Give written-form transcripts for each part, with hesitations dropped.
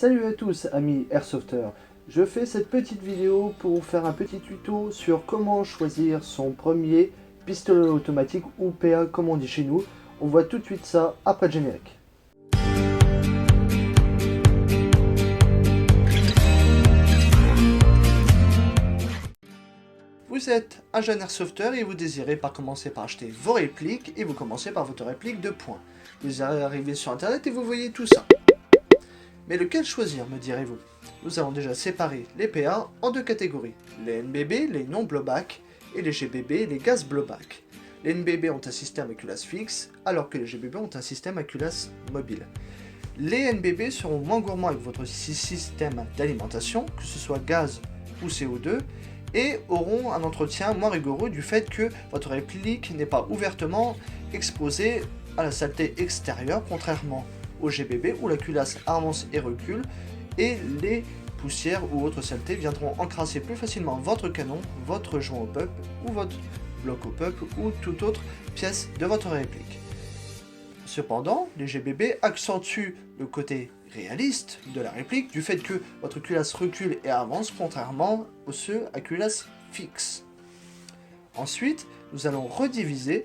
Salut à tous amis Airsofters, je fais cette petite vidéo pour vous faire un petit tuto sur comment choisir son premier pistolet automatique ou PA comme on dit chez nous. On voit tout de suite ça après le générique. Vous êtes un jeune Airsofter et vous désirez commencer par acheter vos répliques et vous commencez par votre réplique de points. Vous arrivez sur internet et vous voyez tout ça. Mais lequel choisir, me direz-vous? Nous allons déjà séparer les PA en deux catégories, les NBB, les non-blowback, et les GBB, les gaz blowback. Les NBB ont un système à culasse fixe, alors que les GBB ont un système à culasse mobile. Les NBB seront moins gourmands avec votre système d'alimentation, que ce soit gaz ou CO2, et auront un entretien moins rigoureux du fait que votre réplique n'est pas ouvertement exposée à la saleté extérieure, contrairement au GBB où la culasse avance et recule et les poussières ou autres saletés viendront encrasser plus facilement votre canon, votre joint au pup ou votre bloc au pup ou toute autre pièce de votre réplique. Cependant, les GBB accentuent le côté réaliste de la réplique du fait que votre culasse recule et avance contrairement aux ceux à culasse fixe. Ensuite, nous allons rediviser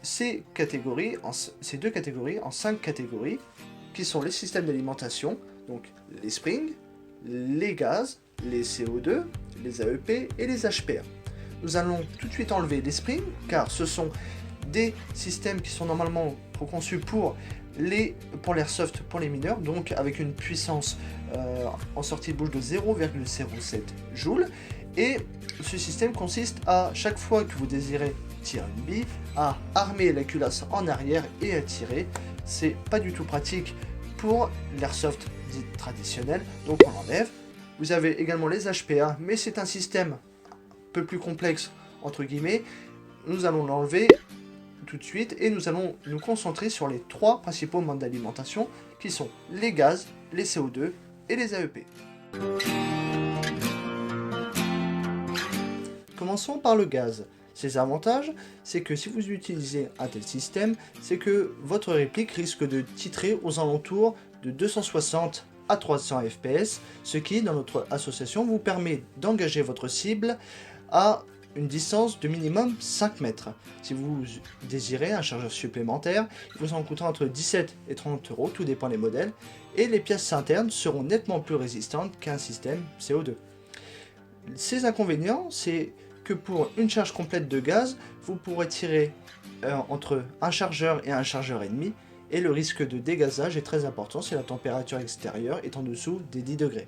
ces deux catégories en 5 catégories qui sont les systèmes d'alimentation, donc les springs, les gaz, les CO2, les AEP et les HPA. Nous allons tout de suite enlever les springs car ce sont des systèmes qui sont normalement conçus pour l'airsoft pour les mineurs, donc avec une puissance en sortie de bouche de 0,07 joules. Et ce système consiste à chaque fois que vous désirez tirer une bille, à armer la culasse en arrière et à tirer. C'est pas du tout pratique pour l'airsoft dit traditionnel, donc on l'enlève. Vous avez également les HPA, mais c'est un système un peu plus complexe entre guillemets. Nous allons l'enlever tout de suite et nous allons nous concentrer sur les trois principaux modes d'alimentation qui sont les gaz, les CO2 et les AEP. Commençons par le gaz. Ses avantages, c'est que si vous utilisez un tel système, c'est que votre réplique risque de titrer aux alentours de 260 à 300 fps, ce qui, dans notre association, vous permet d'engager votre cible à une distance de minimum 5 mètres. Si vous désirez un chargeur supplémentaire, il vous en coûtera entre 17 et 30 euros, tout dépend des modèles, et les pièces internes seront nettement plus résistantes qu'un système CO2. Ces inconvénients, c'est que pour une charge complète de gaz, vous pourrez tirer entre un chargeur et un chargeur et demi, et le risque de dégazage est très important si la température extérieure est en dessous des 10 degrés.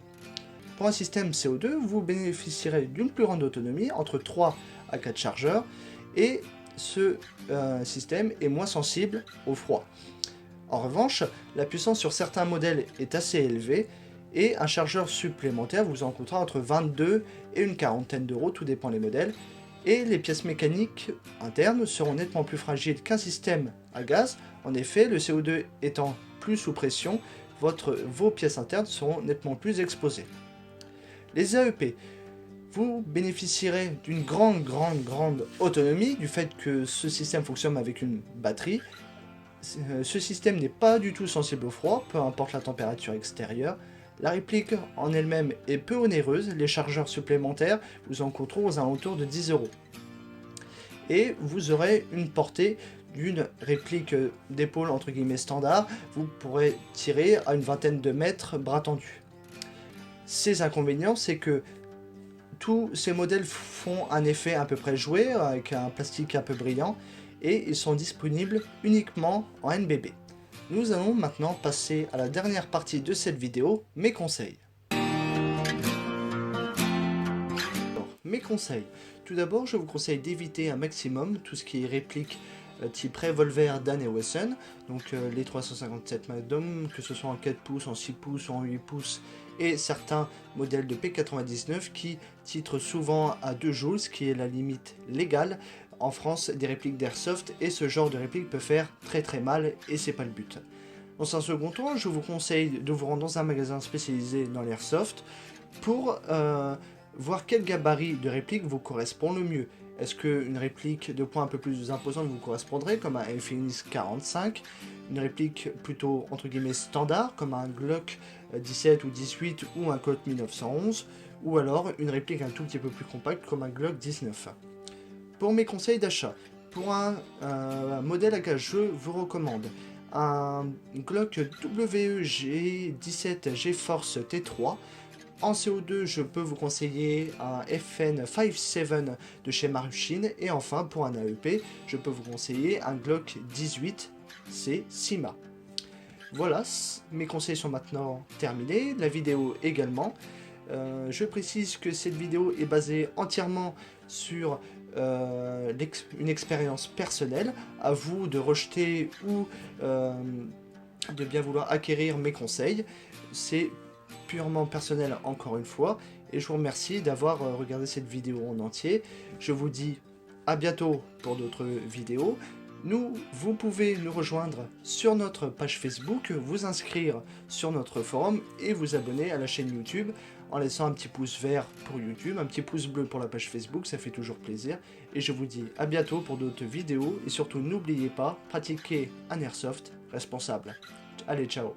Pour un système CO2, vous bénéficierez d'une plus grande autonomie, entre 3 à 4 chargeurs, et ce système est moins sensible au froid. En revanche, la puissance sur certains modèles est assez élevée, et un chargeur supplémentaire vous en coûtera entre 22 et une quarantaine d'euros, tout dépend des modèles, et les pièces mécaniques internes seront nettement plus fragiles qu'un système à gaz. En effet, le CO2 étant plus sous pression, vos pièces internes seront nettement plus exposées. Les AEP, vous bénéficierez d'une grande autonomie du fait que ce système fonctionne avec une batterie. Ce système n'est pas du tout sensible au froid, peu importe la température extérieure. La réplique en elle-même est peu onéreuse, les chargeurs supplémentaires vous en coûteront aux alentours de 10 euros. Et vous aurez une portée d'une réplique d'épaule entre guillemets standard, vous pourrez tirer à une vingtaine de mètres bras tendus. Ces inconvénients, c'est que tous ces modèles font un effet à peu près joué, avec un plastique un peu brillant, et ils sont disponibles uniquement en NBB. Nous allons maintenant passer à la dernière partie de cette vidéo, mes conseils. Alors, mes conseils. Tout d'abord, je vous conseille d'éviter un maximum tout ce qui est réplique type revolver Dan et Wesson, donc les 357 Magnum, que ce soit en 4 pouces, en 6 pouces ou en 8 pouces, et certains modèles de P99 qui titrent souvent à 2 joules, ce qui est la limite légale en France des répliques d'airsoft, et ce genre de réplique peut faire très mal et c'est pas le but. Dans un second temps, je vous conseille de vous rendre dans un magasin spécialisé dans l'airsoft pour voir quel gabarit de réplique vous correspond le mieux. Est-ce qu'une réplique de poing un peu plus imposante vous correspondrait, comme un FX 45, une réplique plutôt entre guillemets standard, comme un Glock 17 ou 18 ou un Colt 1911, ou alors une réplique un tout petit peu plus compacte, comme un Glock 19. Pour mes conseils d'achat, pour un modèle AK, je vous recommande un Glock WEG17 GeForce T3. En CO2, je peux vous conseiller un FN57 de chez Maruchin. Et enfin, pour un AEP, je peux vous conseiller un Glock 18, c'est Sima. Voilà, mes conseils sont maintenant terminés, la vidéo également. Je précise que cette vidéo est basée entièrement sur une expérience personnelle. À vous de rejeter ou de bien vouloir acquérir mes conseils. C'est purement personnel encore une fois. Et je vous remercie d'avoir regardé cette vidéo en entier. Je vous dis à bientôt pour d'autres vidéos. Vous pouvez nous rejoindre sur notre page Facebook, vous inscrire sur notre forum et vous abonner à la chaîne YouTube en laissant un petit pouce vert pour YouTube, un petit pouce bleu pour la page Facebook, ça fait toujours plaisir. Et je vous dis à bientôt pour d'autres vidéos et surtout n'oubliez pas, pratiquez un airsoft responsable. Allez, ciao!